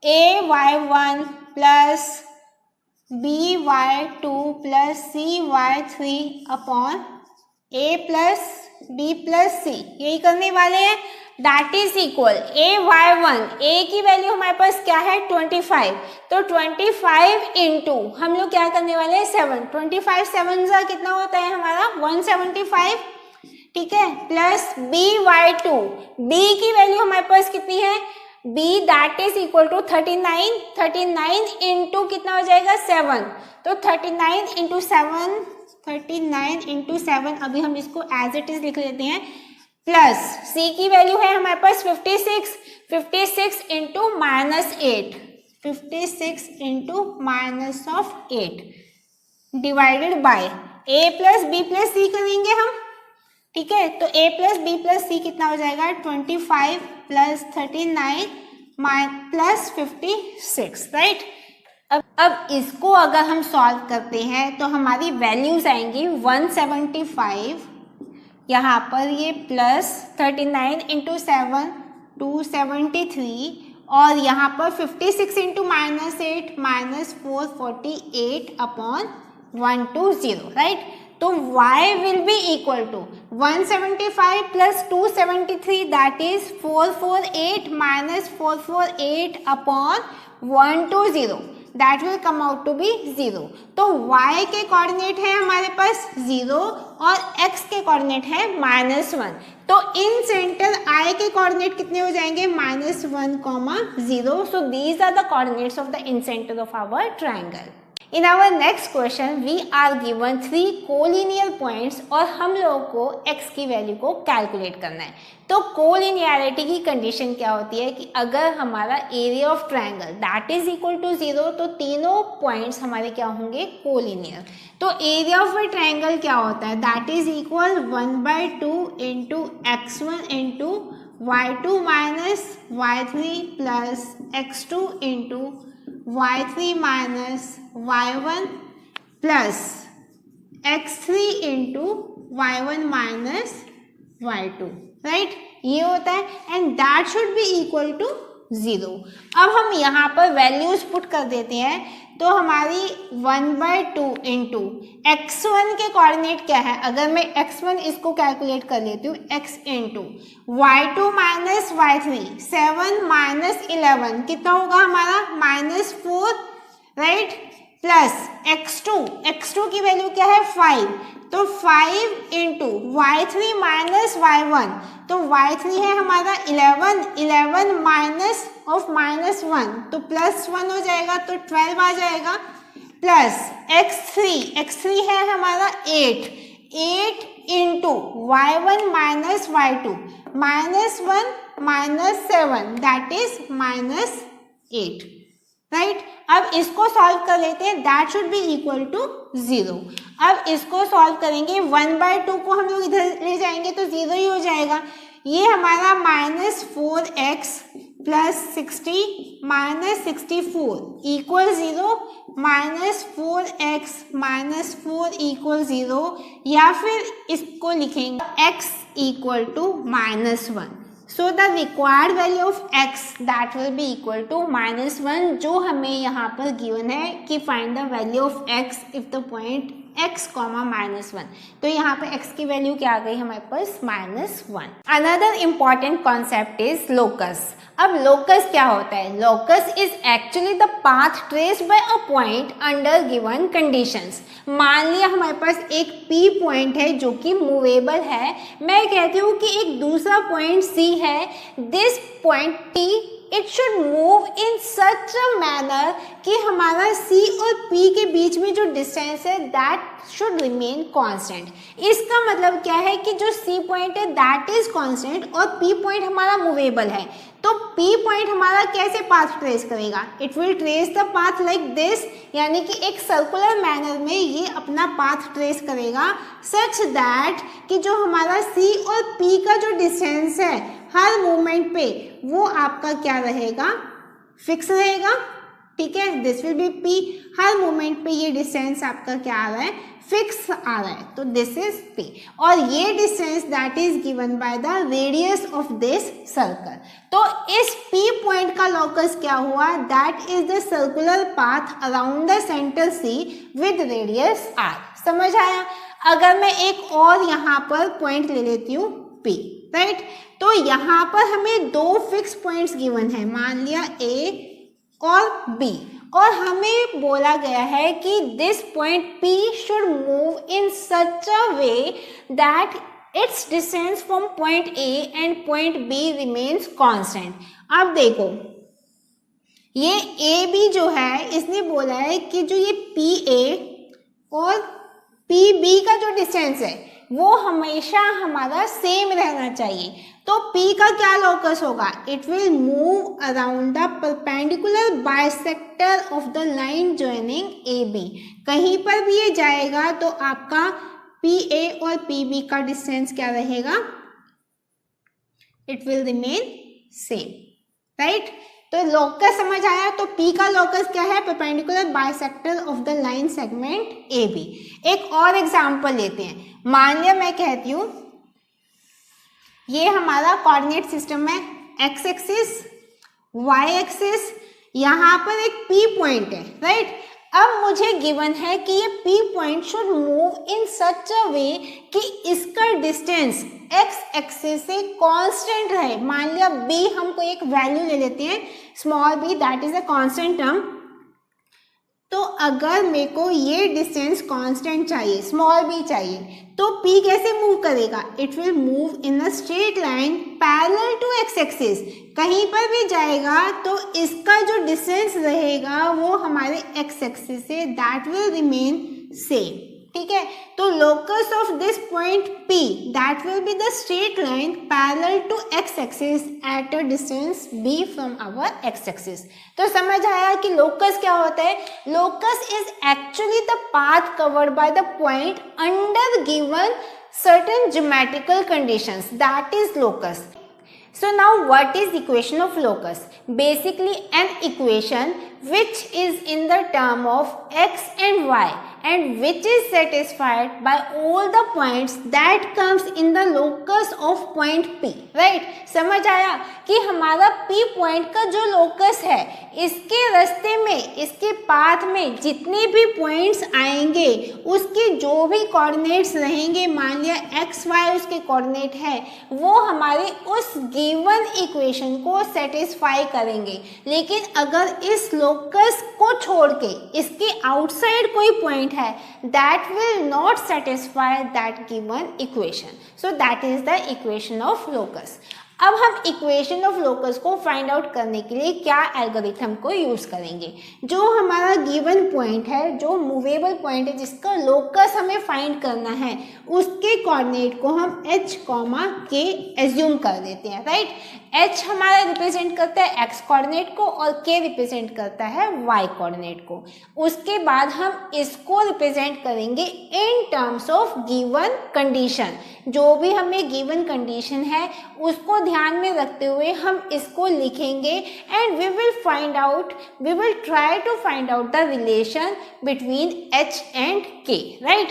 ay1 plus by2 plus cy3 upon a plus b plus c, यही करने वाले हैं। That is equal ay1, a की वैल्यू हमारे पास क्या है 25, तो 25 इंटू हम लोग क्या करने वाले हैं 7, 25 7 जा कितना होता है हमारा 175, ठीक है, प्लस by2, b की वैल्यू हमारे पास कितनी है b that is equal to 39 into कितना हो जाएगा 7, तो 39 इंटू 7 अभी हम इसको एज इट इज लिख लेते हैं, प्लस c की वैल्यू है हमारे पास 56 into minus 8 56 into minus of 8 divided by a plus b plus c करेंगे हम, ठीक है। तो a plus b plus c कितना हो जाएगा 25 प्लस 39 प्लस 56, राइट। अब इसको अगर हम सॉल्व करते हैं तो हमारी वैल्यूज आएंगी 175, यहाँ पर ये प्लस 39 इंटू 7 273 और यहाँ पर 56 इंटू -8 -448 अपॉन 1 to 0, राइट। तो y will be equal to 175 plus 273 that is 448 minus 448 upon 1 to 0 that will come out to be 0। तो y के कोऑर्डिनेट है हमारे पास 0 और x के कोऑर्डिनेट है -1। तो इन सेंटर I के कोऑर्डिनेट कितने हो जाएंगे? -1, 0। So these are the coordinates of the incentre of our triangle. In our next question we are given 3 collinear points और हम लोगों को x की वैल्यू को कैलकुलेट करना है। तो कोलिनियरिटी की कंडीशन क्या होती है कि अगर हमारा area of triangle that is equal to 0 तो तीनों पॉइंट्स हमारे क्या होंगे? कोलिनियर। तो एरिया ऑफ ए ट्राइंगल क्या होता है? That is equal 1/2 into x1 into y2 minus y3 plus x2 into y3 minus y1 plus x3 into y1 minus y2, right. ये होता है and that should be equal to 0। अब हम यहाँ पर वैल्यूज पुट कर देते हैं तो हमारी 1/2 इंटू x1 के कोऑर्डिनेट क्या है? अगर मैं x1 इसको कैलकुलेट कर लेती हूँ x into y2 minus y3 7 minus 11 कितना होगा हमारा? -4, राइट, प्लस x2 की वैल्यू क्या है? 5। तो 5 इंटू y3 माइनस y1 तो y3 है हमारा 11 माइनस ऑफ -1 तो +1 हो जाएगा तो 12 आ जाएगा, प्लस x3 है हमारा 8 into y1 minus y2 -1 -7 that is -8, right. अब इसको सॉल्व कर लेते हैं that should be equal to 0। अब इसको सॉल्व करेंगे 1/2 को हम लोग इधर ले जाएंगे तो 0 ही हो जाएगा। ये हमारा -4x plus 60 minus 64 equal 0 -4x minus 4 equal 0 या फिर इसको लिखेंगे x equal to -1। So the required value of x that will be equal to -1 जो हमें यहाँ पर गिवन है कि find the value of x if the point x, -1। तो यहाँ पे x की वैल्यू क्या आ गई हमारे पास? -1। Another important concept is locus. अब लोकस क्या होता है? Locus is actually the path traced by a point under given conditions. मान लिया हमारे पास एक P पॉइंट है जो कि मूवेबल है। मैं कहती हूँ कि एक दूसरा पॉइंट C है। This point P it should move in such a manner कि हमारा C और P के बीच में जो डिस्टेंस है दैट शुड रिमेन कांस्टेंट। इसका मतलब क्या है कि जो C पॉइंट है दैट इज कांस्टेंट और P पॉइंट हमारा मूवेबल है। तो P पॉइंट हमारा कैसे पाथ ट्रेस करेगा? It will trace the path like this, यानी कि एक सर्कुलर मैनर में ये अपना पाथ ट्रेस करेगा सच दैट कि जो हमारा C और P का जो डिस्टेंस है हर मोमेंट पे वो आपका क्या रहेगा? फिक्स रहेगा, ठीक है। This will B P। Her moment पे ये डिस्टेंस आपका क्या आ रहा है? फिक्स आ रहा है। तो दिस इज P और ये distance that is given by the radius of this circle. तो इस P पॉइंट का लोकस क्या हुआ? That is the circular path around the centre C with radius R। समझ आया? अगर मैं एक और यहाँ पर पॉइंट ले लेती हूँ P, राइट। तो यहाँ पर हमें 2 फिक्स पॉइंट्स गिवन है, मान लिया A और B, और हमें बोला गया है कि this point P should move in such a way that it's distance from point A and point B remains constant. अब देखो ये AB जो है इसने बोला है कि जो ये PA और PB का जो डिस्टेंस है वो हमेशा हमारा सेम रहना चाहिए। तो P का क्या लोकस होगा? It will move around the perpendicular bisector of the line joining AB। कहीं पर भी ये जाएगा तो आपका PA और PB का डिस्टेंस क्या रहेगा? It will remain same, right. तो लोकस समझ आया? तो P का लोकस क्या है? Perpendicular bisector of the line segment AB। एक और एग्जांपल लेते हैं। मान लिया मैं कहती हूँ ये हमारा कोऑर्डिनेट सिस्टम है, x एक्सिस, y एक्सिस, यहाँ पर एक P पॉइंट है, राइट। अब मुझे गिवन है कि ये P point should move in such a way कि इसका डिस्टेंस x एक्सिस से कांस्टेंट रहे। मान लिया B हम कोई एक वैल्यू ले लेते हैं small b, that is a constant term. तो अगर मेरे को ये डिस्टेंस कांस्टेंट चाहिए, स्मॉल b चाहिए, तो P कैसे मूव करेगा? It will move in a straight line parallel to x axis. कहीं पर भी जाएगा तो इसका जो डिस्टेंस रहेगा वो हमारे x एक्सिस से दैट विल रिमेन सेम। ठीक है, तो locus of this point P that will be the straight line parallel to x axis at a distance b from our x axis. तो समझ आया कि लोकस क्या होता है? Locus is actually the path covered by the point under given certain geometrical conditions, that is locus. So now what is equation of locus? Basically an equation which is in the term of x and y and which is satisfied by all the points that comes in the locus of point P, right? समझ आया कि हमारा P point का जो locus है, इसके रास्ते में, इसके पाथ में जितने भी पॉइंट्स आएंगे उसके जो भी कोऑर्डिनेट्स रहेंगे, मान लिया x y उसके कोऑर्डिनेट है, वो हमारे उस गिवन इक्वेशन को सेटिस्फाई करेंगे। लेकिन अगर इस लोकस को छोड़ के इसके आउटसाइड कोई पॉइंट है, that will not satisfy that given equation. So that is the equation of locus. अब हम इक्वेशन ऑफ लोकस को फाइंड आउट करने के लिए क्या एल्गोरिथम को यूज करेंगे? जो हमारा गिवन पॉइंट है, जो मूवेबल पॉइंट है, जिसका लोकस हमें फाइंड करना है, उसके कोऑर्डिनेट को हम h, k एज्यूम कर देते हैं, राइट? h हमारा रिप्रेजेंट करता है x कोऑर्डिनेट को और k रिप्रेजेंट करता है y कोऑर्डिनेट को। उसके बाद हम इसको रिप्रेजेंट करेंगे in terms of given condition. जो भी हमें गिवन कंडीशन है उसको ध्यान में रखते हुए हम इसको लिखेंगे and we will try to find out the relation between h and k, right?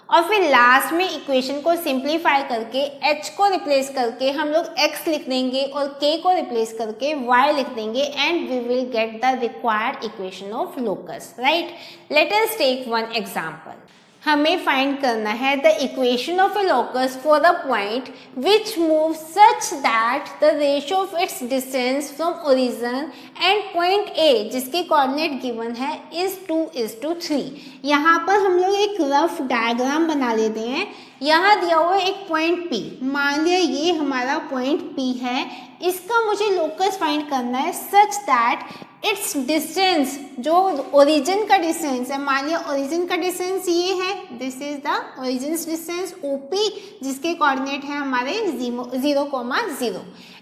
और फिर लास्ट में इक्वेशन को सिंप्लीफाई करके h को रिप्लेस करके हम लोग x लिख देंगे और k को रिप्लेस करके y लिख देंगे and we will get the required equation of locus, right? Let us take one example. हमें फाइंड करना है the equation of a locus for the point which move such that the ratio of its distance from origin and point A, जिसके coordinate given है, is 2:3। यहाँ पर हम लोग एक रफ डायग्राम बना लेते हैं। यहाँ दिया हुआ है एक पॉइंट P, मान लिया ये हमारा पॉइंट P है, इसका मुझे लोकस फाइंड करना है सच दैट इट्स डिस्टेंस, जो ओरिजिन का डिस्टेंस है, मान लिया ओरिजिन का डिस्टेंस ये है, this is the origin distance OP, जिसके कोऑर्डिनेट है हमारे 0,0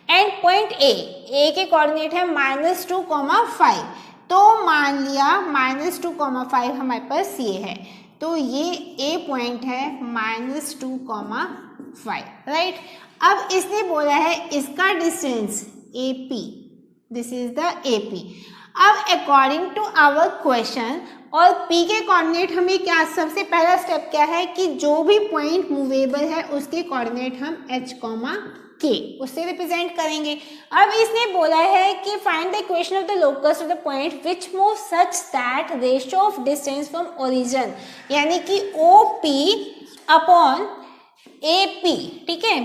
एंड पॉइंट A के कोऑर्डिनेट है -2,5। तो मान लिया -2,5 हमारे पास ये है, तो ये A पॉइंट है -2,5, राइट? अब इसने बोला है इसका distance AP, this is the AP। अब अकॉर्डिंग टू आवर क्वेश्चन और P के कोऑर्डिनेट हमें क्या, सबसे पहला स्टेप क्या है कि जो भी पॉइंट मूवेबल है उसके कोऑर्डिनेट हम h, k उससे रिप्रेजेंट करेंगे। अब इसने बोला है कि find the equation of the locus of the point which move such that ratio of distance from origin, यानी कि OP अपॉन AP, ठीक है,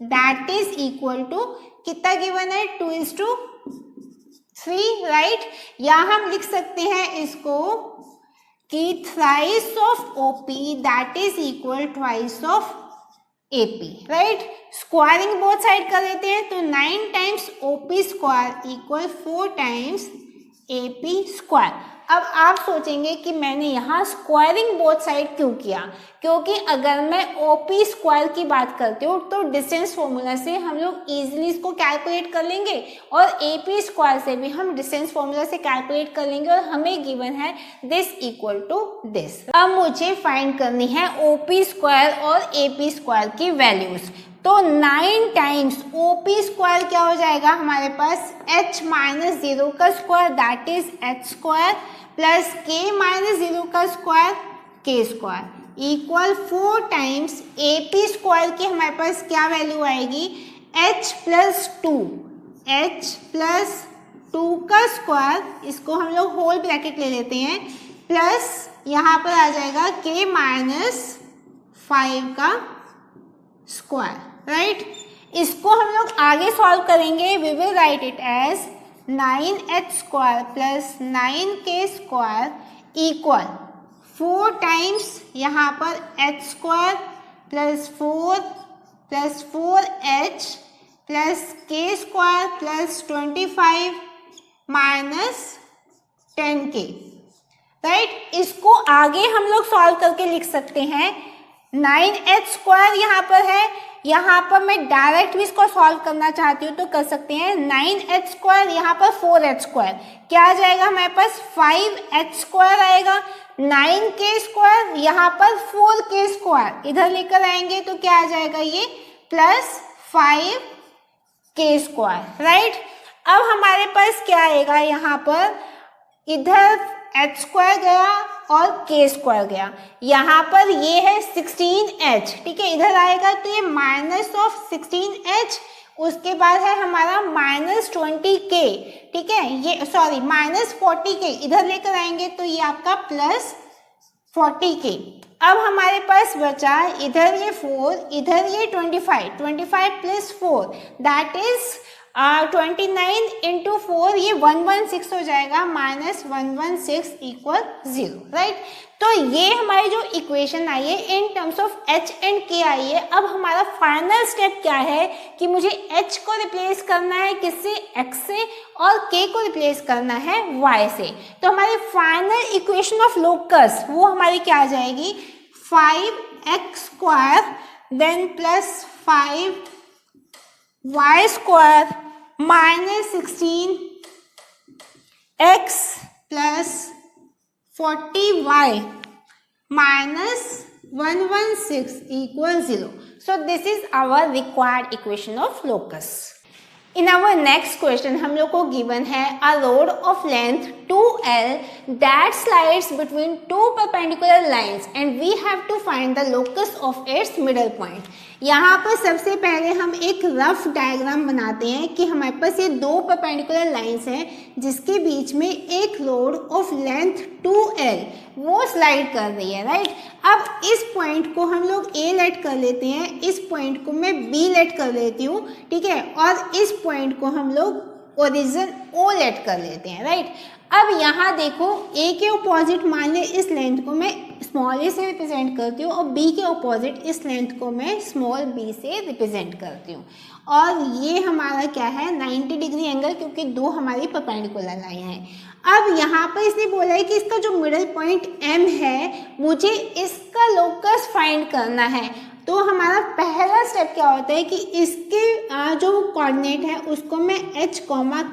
दैट इज इक्वल टू कितना गिवन है, 2:3, राइट? या हम लिख सकते हैं इसको कि thrice of OP that is equal twice of AP, right? Squaring both side कर देते हैं, तो 9 times OP square equal 4 times AP square. अब आप सोचेंगे कि मैंने यहाँ स्क्वायरिंग बोथ साइड क्यों किया? क्योंकि अगर मैं OP स्क्वायर की बात करती हूँ तो डिस्टेंस फॉर्मूला से हम लोग इजीली इसको कैलकुलेट कर लेंगे और AP स्क्वायर से भी हम डिस्टेंस फॉर्मूला से कैलकुलेट कर लेंगे और हमें गिवन है दिस इक्वल टू दिस। अब मुझे फाइंड करनी है OP स्क्वायर और AP स्क्वायर की वैल्यूज। तो 9 टाइम्स OP स्क्वायर क्या हो जाएगा हमारे पास, h -0 का square that is h square plus k -0 का square k square equal 4 times AP square की हमारे पास क्या वैल्यू आएगी, h + 2 2 का स्क्वायर, इसको हम लोग होल ब्रैकेट ले लेते हैं, प्लस यहाँ पर आ जाएगा k माइनस 5 का स्क्वायर, राइट। इसको हम लोग आगे सॉल्व करेंगे, we will write it as 9h square plus 9k square equal 4 times यहाँ पर h square plus 4h plus k square plus 25 minus 10k, right. इसको आगे हम लोग सॉल्व करके लिख सकते हैं। 9h स्क्वायर यहाँ पर है, यहाँ पर मैं डायरेक्ट भी इसको सॉल्व करना चाहती हूँ तो कर सकते हैं। 9h स्क्वायर यहाँ पर 4h स्क्वायर, क्या आ जाएगा हमारे पास 5h स्क्वायर आएगा। 9k स्क्वायर यहाँ पर 4k स्क्वायर इधर लेकर आएंगे तो क्या आ जाएगा ये प्लस 5k स्क्वायर, राइट। अब हमारे पास क्या आएगा, यहाँ पर इधर h स्क्वायर गया और k स्क्वायर गया, यहाँ पर ये है 16h, ठीक है, इधर आएगा तो ये माइनस ऑफ 16h, उसके बाद है हमारा माइनस 20k, ठीक है, ये सॉरी माइनस 40k, इधर लेकर आएंगे तो ये आपका प्लस 40k। अब हमारे पास बचा इधर ये 4, इधर ये 25 प्लस 4 दैट इज 29 इंटू 4, ये 116 हो जाएगा, माइनस 116 इक्वल 0, राइट। तो ये हमारी जो इक्वेशन आई है in terms of h and k आई है। अब हमारा फाइनल स्टेप क्या है कि मुझे h को रिप्लेस करना है किससे, x से, और k को रिप्लेस करना है y से। तो हमारी फाइनल इक्वेशन ऑफ लोकस वो हमारी क्या आ जाएगी, 5x square then plus 5y square minus 16x plus 40y minus 116 equal 0. So this is our required equation of locus. In our next question हम लोग को given है a road of length 2L that slides between two perpendicular lines and we have to find the locus of its middle point. यहाँ पर सबसे पहले हम एक रफ डायग्राम बनाते हैं कि हमारे पास ये दो परपेंडिकुलर लाइंस हैं जिसके बीच में एक रोड ऑफ लेंथ 2L वो स्लाइड कर रही है, राइट। अब इस पॉइंट को हम लोग A लेट कर लेते हैं, इस पॉइंट को मैं B लेट कर लेती हूँ, ठीक है, और इस पॉइंट को हम लोग ओरिजिन O लेट कर लेते हैं, राइट। अब यहाँ देखो A के ऑपोजिट मान ले इस लेंथ को मैं स्मॉल a से रिप्रेजेंट करती हूँ और B के ऑपोजिट इस लेंथ को मैं स्मॉल b से रिप्रेजेंट करती हूँ, और ये हमारा क्या है 90 डिग्री एंगल, क्योंकि दो हमारी परपेंडिकुलर लाइन है। अब यहाँ पर इसने बोला है कि इसका जो मिडिल पॉइंट M है मुझे इसका लोकस फाइंड करना है। तो हमारा पहला स्टेप क्या होता है कि इसके जो कोऑर्डिनेट है उसको मैं h,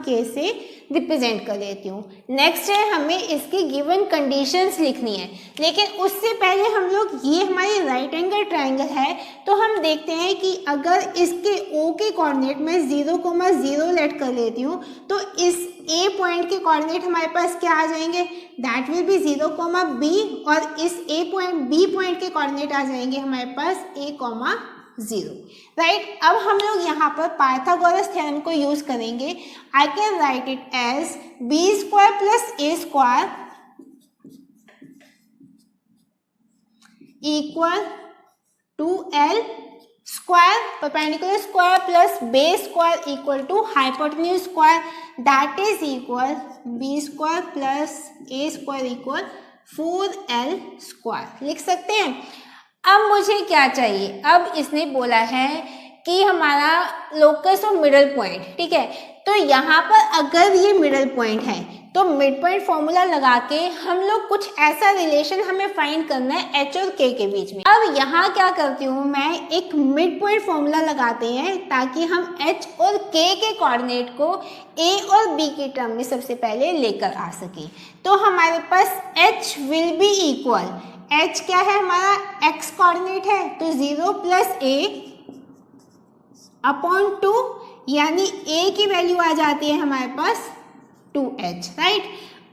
k से रिप्रेजेंट कर लेती हूँ। नेक्स्ट है हमें इसकी गिवन कंडीशंस लिखनी है, लेकिन उससे पहले हम लोग ये हमारी राइट एंगल ट्रायंगल है तो हम देखते हैं कि अगर इसके O के कोऑर्डिनेट में 0,0 लेट कर लेती हूँ तो इस A पॉइंट के कोऑर्डिनेट हमारे पास क्या आ जाएंगे, दैट विल बी 0,B, और इस B पॉइंट के कोऑर्डिनेट आ जाएंगे हमारे पास A,0, राइट। अब हम लोग यहाँ पर पाइथागोरस थ्योरम को यूज करेंगे। I can write it as B² plus A² equal 2L square perpendicular square plus base square equal to hypotenuse square, that is equal B² plus A² equal 4L square लिख सकते हैं। अब मुझे क्या चाहिए, अब इसने बोला है कि हमारा लोकस ऑफ मिडल पॉइंट, ठीक है, तो यहाँ पर अगर ये मिडल पॉइंट है तो मिड पॉइंट फॉर्मूला लगा के हम लोग कुछ ऐसा रिलेशन हमें फाइंड करना है h और k के बीच में। अब यहाँ क्या करती हूँ मैं, एक मिड पॉइंट फॉर्मूला लगाते हैं ताकि हम h और k के कोऑर्डिनेट को a और b की टर्म में सबसे पहले लेकर आ सके। तो हमारे पास h will be equal, h क्या है हमारा x कोऑर्डिनेट है तो 0 प्लस a अपॉन 2, यानी a की वैल्यू आ जाती है हमारे पास 2h, राइट।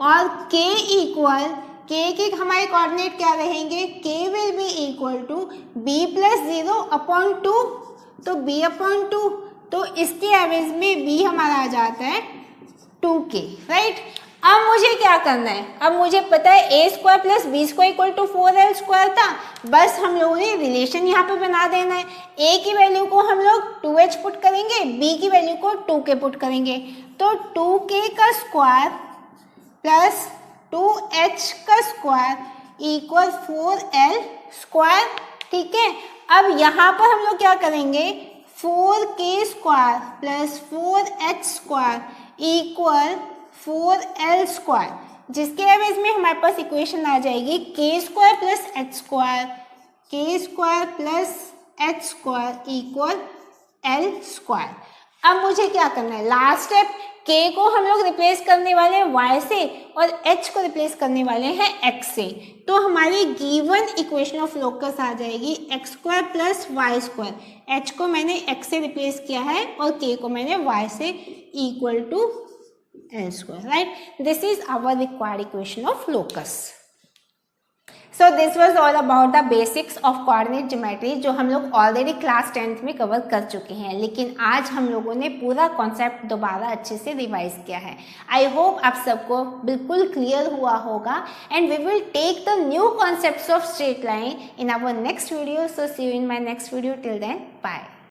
और k इक्वल, k के हमारे कोऑर्डिनेट क्या रहेंगे, k will be equal to b plus 0 upon 2, तो b अपॉन 2, तो इसके एवरेज में b हमारा आ जाता है 2k, राइट। अब मुझे क्या करना है, अब मुझे पता है a square plus B square equal to 4l square था, बस हम लोगों ने रिलेशन यहाँ पे बना देना है। a की वैल्यू को हम लोग 2h पुट करेंगे, b की वैल्यू को 2k पुट करेंगे, तो 2k का स्क्वायर प्लस 2h का स्क्वायर इक्वल 4l स्क्वायर, ठीक है। अब यहाँ पर हम लोग क्या करेंगे, 4k square plus 4h square equal 4l square, जिसके एवज में हमारे पास इक्वेशन आ जाएगी k square plus h square, k square plus h square equal l square. अब मुझे क्या करना है, लास्ट स्टेप, k को हम लोग रिप्लेस करने वाले हैं y से और h को रिप्लेस करने वाले हैं x से, तो हमारी गिवन इक्वेशन ऑफ लोकस आ जाएगी x square plus Y square, h को मैंने x से रिप्लेस किया है और k को मैंने y से equal to l square, right? This is our required equation of locus. So this was all about the basics of coordinate geometry, जो हम लोग ऑलरेडी क्लास 10th में कवर कर चुके हैं, लेकिन आज हम लोगों ने पूरा कॉन्सेप्ट दोबारा अच्छे से रिवाइज किया है। आई होप आप सबको बिल्कुल क्लियर हुआ होगा, and we will take the new concepts of straight line in our next video. So see you in my next video, till then bye.